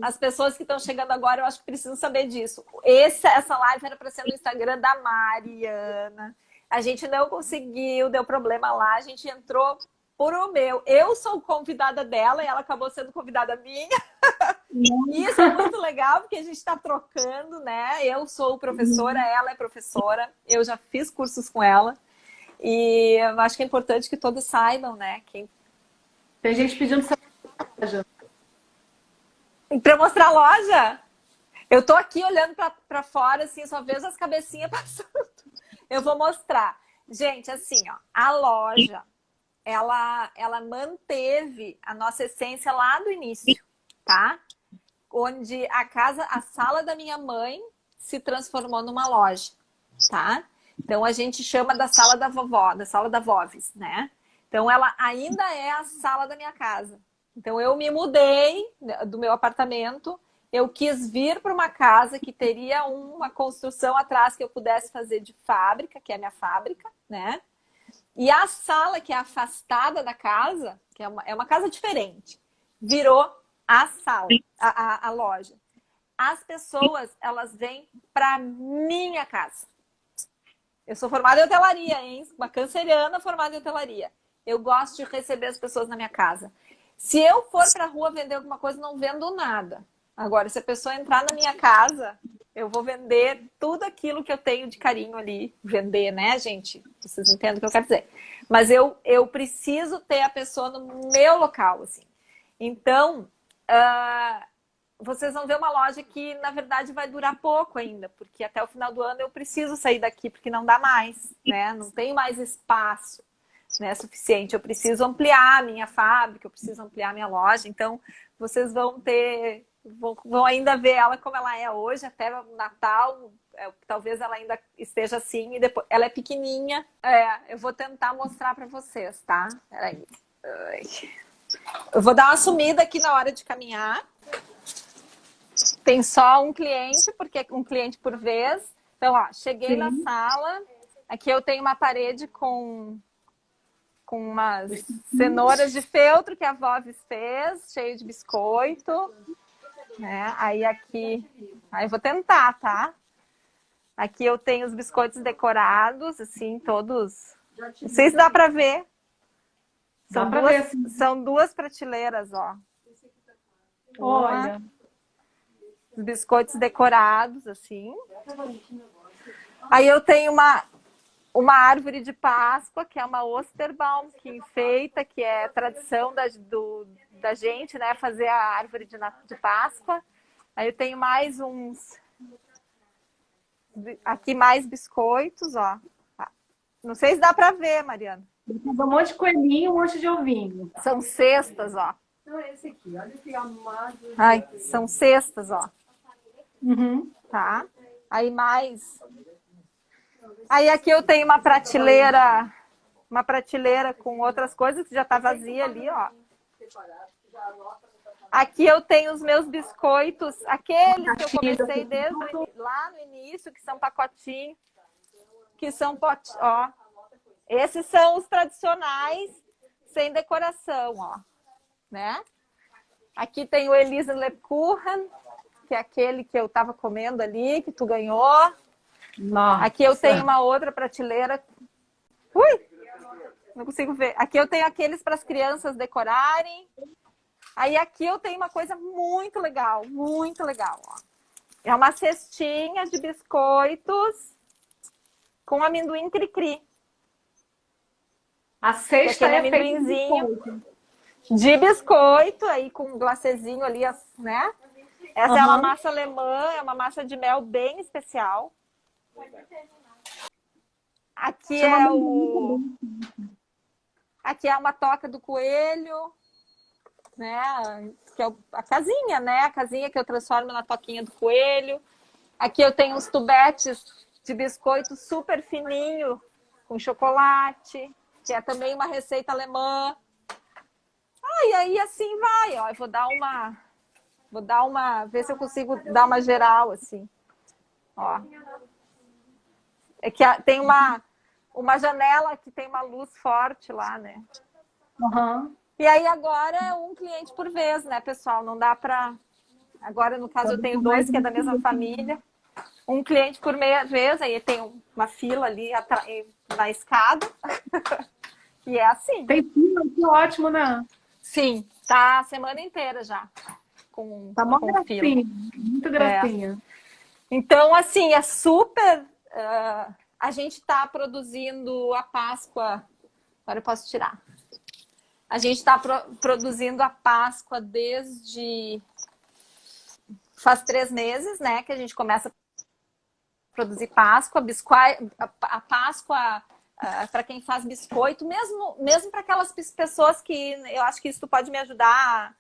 As pessoas que estão chegando agora, eu acho que precisam saber disso. Essa live era para ser no Instagram da Mariana. A gente não conseguiu, deu problema lá, a gente entrou por o meu. Eu sou convidada dela e ela acabou sendo convidada minha. Isso é muito legal, porque a gente está trocando, né? Eu sou professora, ela é professora. Eu já fiz cursos com ela. E eu acho que é importante que todos saibam, né? Tem gente pedindo loja. Para mostrar a loja? Eu tô aqui olhando para fora, assim, só vejo as cabecinhas passando. Eu vou mostrar. Gente, assim, ó, a loja, ela manteve a nossa essência lá do início, tá? Onde a sala da minha mãe se transformou numa loja, tá? Então a gente chama da sala da vovó, da sala da Vovs, né? Então ela ainda é a sala da minha casa. Então eu me mudei do meu apartamento, eu quis vir para uma casa que teria uma construção atrás que eu pudesse fazer de fábrica, que é a minha fábrica, né? E a sala que é afastada da casa, que é uma casa diferente, virou a sala, a loja. As pessoas, elas vêm para minha casa. Eu sou formada em hotelaria, hein? Uma canceriana formada em hotelaria. Eu gosto de receber as pessoas na minha casa. Se eu for para a rua vender alguma coisa, não vendo nada. Agora, se a pessoa entrar na minha casa, eu vou vender tudo aquilo que eu tenho de carinho ali. Vender, né, gente? Vocês entendem o que eu quero dizer. Mas eu preciso ter a pessoa no meu local, assim. Então, vocês vão ver uma loja que, na verdade, vai durar pouco ainda, porque até o final do ano eu preciso sair daqui, porque não dá mais, né? Não tem mais espaço, né, suficiente. Eu preciso ampliar a minha fábrica, eu preciso ampliar a minha loja. Então, vocês vão ainda ver ela como ela é hoje, até o Natal. Talvez ela ainda esteja assim, e depois ela é pequenininha. Eu vou tentar mostrar para vocês, tá? Peraí. Eu vou dar uma sumida aqui na hora de caminhar. Tem só um cliente, porque é um cliente por vez. Então, ó, cheguei na sala. Aqui eu tenho uma parede com umas cenouras de feltro que a Vovs fez, cheio de biscoito. Né? Aí eu vou tentar, tá? Aqui eu tenho os biscoitos decorados, assim, todos. Não sei se dá para ver. São duas prateleiras, ó. Olha. Os biscoitos decorados, assim. Aí eu tenho uma árvore de Páscoa, que é uma Osterbaum, que enfeita, que é tradição da gente, né, fazer a árvore de Páscoa. Aí eu tenho mais uns... Aqui mais biscoitos, ó. Não sei se dá para ver, Mariana. Um monte de coelhinho, um monte de ovinho. São cestas, ó. Não é esse aqui, olha que amado. Ai, são cestas, ó. Uhum. Tá? Aí mais... Aí aqui eu tenho uma prateleira com outras coisas que já tá vazia ali, ó. Aqui eu tenho os meus biscoitos, aqueles que eu comecei desde lá no início, que são pacotinhos, que são potinhos, ó. Esses são os tradicionais, sem decoração, ó. Né? Aqui tem o Elisa Lebkuchen, que é aquele que eu tava comendo ali, que tu ganhou. Nossa. Aqui eu tenho uma outra prateleira. Ui! Não consigo ver. Aqui eu tenho aqueles para as crianças decorarem. Aí aqui eu tenho uma coisa muito legal, ó. É uma cestinha de biscoitos com amendoim cri-cri. A cesta é amendoinzinho de biscoito, aí com um glacezinho ali, né? Essa é uma massa alemã, é uma massa de mel bem especial. Aqui Aqui é uma toca do coelho, né? Que é a casinha, né? A casinha que eu transformo na toquinha do coelho. Aqui eu tenho uns tubetes de biscoito super fininho, com chocolate, que é também uma receita alemã. E aí assim vai, ó. Eu vou dar uma, ver se eu consigo dar uma geral, assim. Ó. É que tem uma janela que tem uma luz forte lá, né? Uhum. E aí agora é um cliente por vez, né, pessoal? Não dá pra... Agora, no caso, eu tenho dois que é da mesma família. Um cliente por meia vez, aí tem uma fila ali na escada. E é assim. Tem fila, que ótimo, né? Sim, tá a semana inteira já. Tá uma gracinha, muito gracinha. Então, assim, é super... a gente está produzindo a Páscoa... Agora eu posso tirar. A gente está produzindo a Páscoa desde... Faz 3 meses, né? Que a gente começa a produzir Páscoa. A Páscoa, para quem faz biscoito, mesmo para aquelas pessoas que... Eu acho que isso pode me ajudar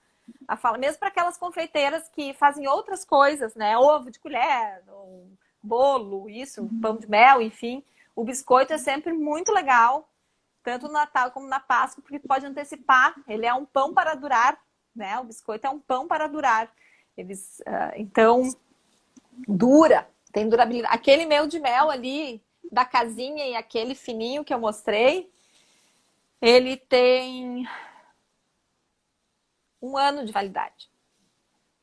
a falar. Mesmo para aquelas confeiteiras que fazem outras coisas, né? Ovo de colher, ou bolo, isso, pão de mel, enfim. O biscoito é sempre muito legal. Tanto no Natal como na Páscoa, porque pode antecipar. Ele é um pão para durar, né? O biscoito é um pão para durar. Então, dura, tem durabilidade. Aquele meu de mel ali, da casinha, e aquele fininho que eu mostrei, ele tem 1 ano de validade.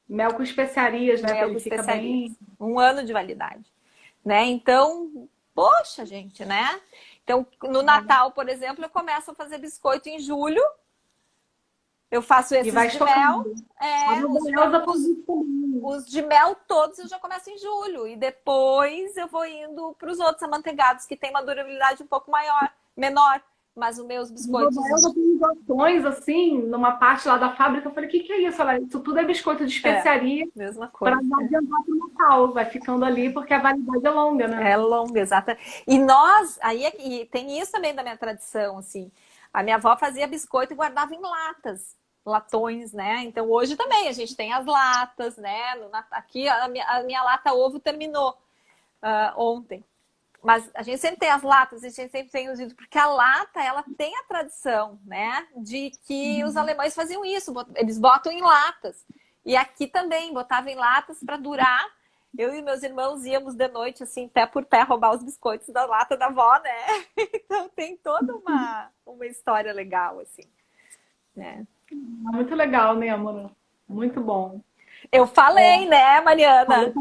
Mel com especiarias, né? Mel com especiarias. 1 ano de validade. Né? Então, poxa, gente, né? Então, no Natal, por exemplo, eu começo a fazer biscoito em julho. Eu faço esses de mel. Os de mel todos eu já começo em julho. E depois eu vou indo para os outros amanteigados, que tem uma durabilidade um pouco menor. Mas os meus biscoitos... Eu tenho doações, assim, numa parte lá da fábrica. Eu falei, o que é isso? Ela, isso tudo é biscoito de especiaria. Mesma coisa. Para não adiantar para o Natal. Vai ficando ali, porque a validade é longa, né? É longa, exato. E nós... E tem isso também da minha tradição, assim. A minha avó fazia biscoito e guardava em latões, né? Então, hoje também a gente tem as latas, né? Aqui a minha lata ovo terminou ontem. Mas a gente sempre tem as latas, a gente sempre tem os vidros, porque a lata, ela tem a tradição, né? De que os alemães faziam isso, eles botam em latas. E aqui também, botavam em latas para durar. Eu e meus irmãos íamos de noite, assim, pé por pé, roubar os biscoitos da lata da avó, né? Então tem toda uma história legal, assim, né? Muito legal, né, amor? Muito bom. Eu falei, né, Mariana?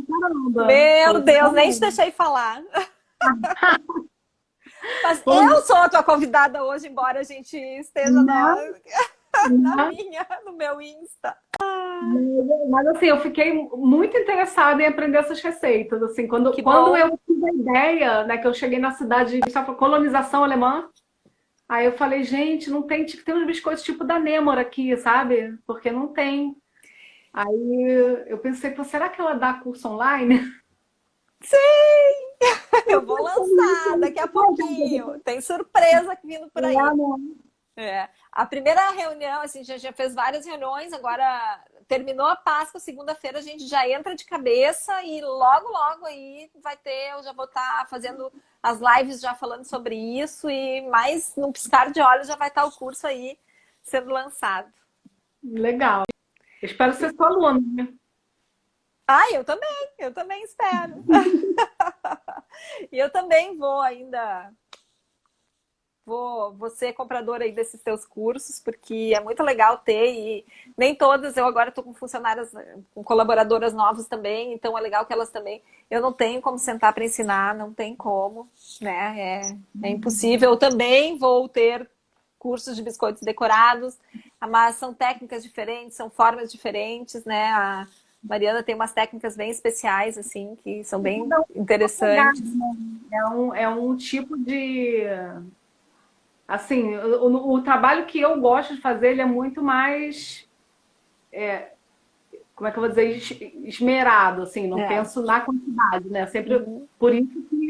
Meu Deus, nem te deixei falar. Mas eu sou a tua convidada hoje, embora a gente esteja no meu Insta. Mas assim, eu fiquei muito interessada em aprender essas receitas. Assim, quando eu tive a ideia, né, que eu cheguei na cidade de colonização alemã, Aí eu falei, gente, não tem, tem uns biscoitos tipo da Nêmora aqui, sabe? Porque não tem. Aí eu pensei, pô, será que ela dá curso online? Sim! Eu vou lançar daqui a pouquinho. Tem surpresa vindo por aí. É. A primeira reunião, assim, já fez várias reuniões, agora terminou a Páscoa, segunda-feira a gente já entra de cabeça e logo aí vai ter, eu já vou estar fazendo as lives já falando sobre isso e mais num piscar de olhos já vai estar o curso aí sendo lançado. Legal. Espero ser sua aluna, né? Ah, eu também espero. E eu também vou ainda vou ser compradora aí desses teus cursos, porque é muito legal ter, e nem todas, eu agora estou com funcionárias, com colaboradoras novas também, então é legal que elas também, eu não tenho como sentar para ensinar, não tem como, né, é impossível. Eu também vou ter cursos de biscoitos decorados, mas são técnicas diferentes, são formas diferentes, né, a Mariana tem umas técnicas bem especiais, assim, que são bem interessantes. É um tipo de... Assim, o trabalho que eu gosto de fazer, ele é muito mais, como é que eu vou dizer, esmerado, assim, não penso na quantidade, né? Sempre, por isso que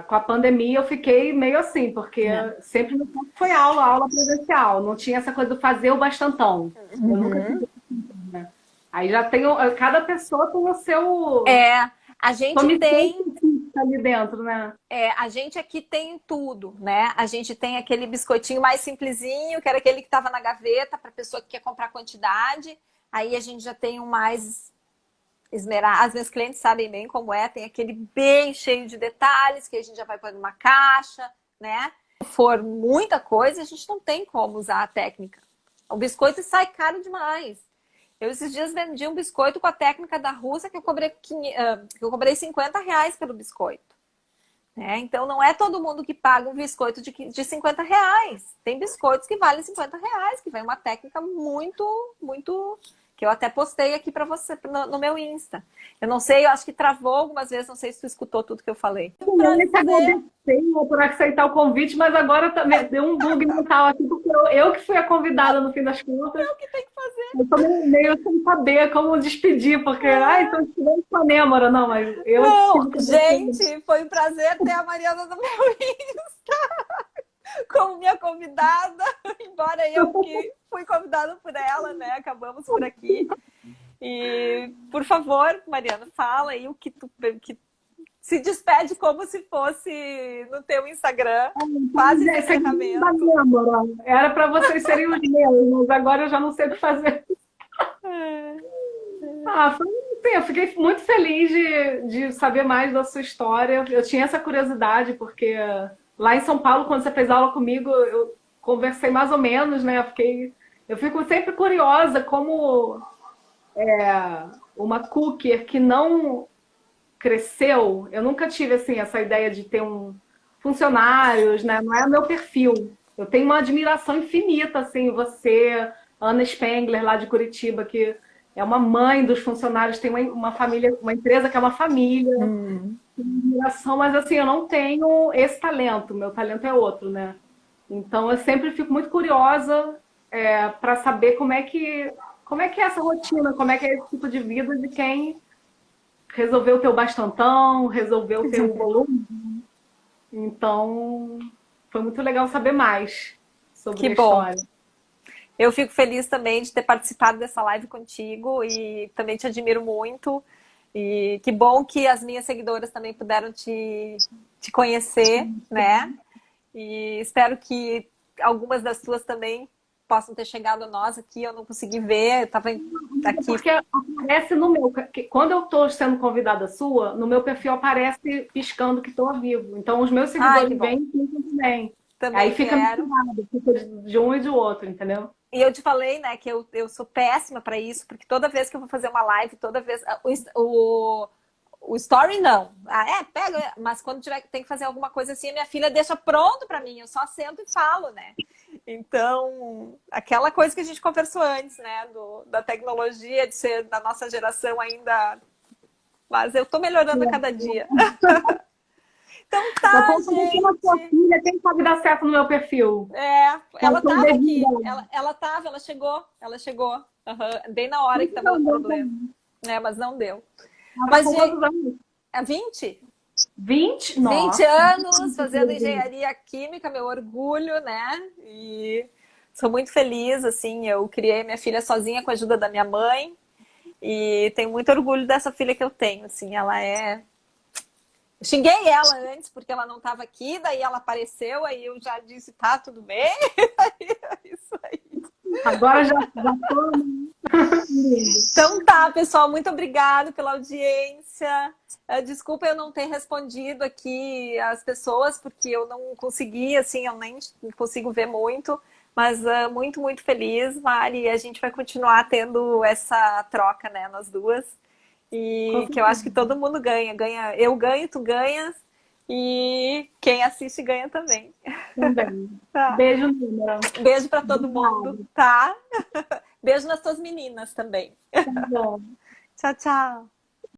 com a pandemia eu fiquei meio assim, porque sempre no tempo foi aula presencial, não tinha essa coisa de fazer o bastantão. Eu nunca fiz né? Aí já tenho, cada pessoa tem o seu... A gente tem... ali dentro, né? A gente aqui tem tudo, né? A gente tem aquele biscoitinho mais simplesinho, que era aquele que estava na gaveta para pessoa que quer comprar quantidade. Aí a gente já tem um mais esmerado. As minhas clientes sabem bem como é. Tem aquele bem cheio de detalhes, que a gente já vai pôr numa caixa, né? Se for muita coisa, a gente não tem como usar a técnica. O biscoito sai caro demais. Eu esses dias vendi um biscoito com a técnica da Rússia que eu cobrei R$ 50 pelo biscoito. Então não é todo mundo que paga um biscoito de R$ 50. Tem biscoitos que valem R$ 50, que vem uma técnica muito, muito... que eu até postei aqui para você no meu Insta. Eu não sei, eu acho que travou algumas vezes, não sei se tu escutou tudo que eu falei. Eu por aceitar o convite, mas agora deu um bug mental aqui, porque eu que fui a convidada no fim das contas. Eu que tenho que fazer. Eu tô meio sem saber como despedir, porque, então estivemos com a Nêmora, não, mas eu... Não, gente, foi um prazer ter a Mariana no meu Insta como minha convidada, embora eu que fui convidada por ela, né? Acabamos por aqui. E, por favor, Mariana, fala aí o que tu... se despede como se fosse no teu Instagram, quase de encerramento. Era para vocês serem os meus, mas agora eu já não sei o que fazer. Eu fiquei muito feliz de saber mais da sua história. Eu tinha essa curiosidade, porque lá em São Paulo, quando você fez aula comigo, eu conversei mais ou menos, né? Eu fico sempre curiosa como uma cooker que não cresceu, eu nunca tive assim, essa ideia de ter funcionários, né? Não é o meu perfil. Eu tenho uma admiração infinita, assim, você, Ana Spengler, lá de Curitiba, que é uma mãe dos funcionários, tem uma família, uma empresa que é uma família. Admiração, mas assim, eu não tenho esse talento, meu talento é outro, né? Então eu sempre fico muito curiosa para saber como é que é essa rotina, como é que é esse tipo de vida de quem resolveu ter o bastantão, resolveu ter o volume. Então, foi muito legal saber mais sobre a história. Eu fico feliz também de ter participado dessa live contigo e também te admiro muito. E que bom que as minhas seguidoras também puderam te conhecer, né? E espero que algumas das tuas também possam ter chegado a nós aqui, eu não consegui ver, eu estava aqui. Porque aparece no meu, quando eu estou sendo convidada sua, no meu perfil aparece piscando que estou ao vivo. Então os meus seguidores vêm e também. Aí fica de um e de outro, entendeu? E eu te falei, né, que eu sou péssima para isso, porque toda vez que eu vou fazer uma live, toda vez... O story não. Pega, mas quando tem que fazer alguma coisa assim, a minha filha deixa pronto para mim, eu só sento e falo, né? Então, aquela coisa que a gente conversou antes, né, da tecnologia, de ser da nossa geração ainda, mas eu tô melhorando a cada dia. Então tá, gente. A sua filha, quem sabe dar certo no meu perfil? Ela tava aqui. Ela chegou. Uhum. Bem na hora que tava o problema. Mas não deu. Mas de... anos? 20? 20? 20 Nossa. anos fazendo engenharia química, meu orgulho, né? E sou muito feliz, assim, eu criei minha filha sozinha com a ajuda da minha mãe e tenho muito orgulho dessa filha que eu tenho, assim, ela é... Eu xinguei ela antes porque ela não estava aqui, daí ela apareceu, aí eu já disse, tá, tudo bem? Isso aí. Agora já tô... Então tá, pessoal, muito obrigada pela audiência. Desculpa eu não ter respondido aqui as pessoas, porque eu não consegui, assim, eu nem consigo ver muito, mas muito, muito feliz, Mari, e a gente vai continuar tendo essa troca, né, nós duas, e que eu acho que todo mundo ganha, eu ganho, tu ganhas, e quem assiste ganha também. Também. Tá. Beijo, Nina. Beijo para todo mundo, tá? Beijo nas tuas meninas também. Tá bom. Tchau, tchau.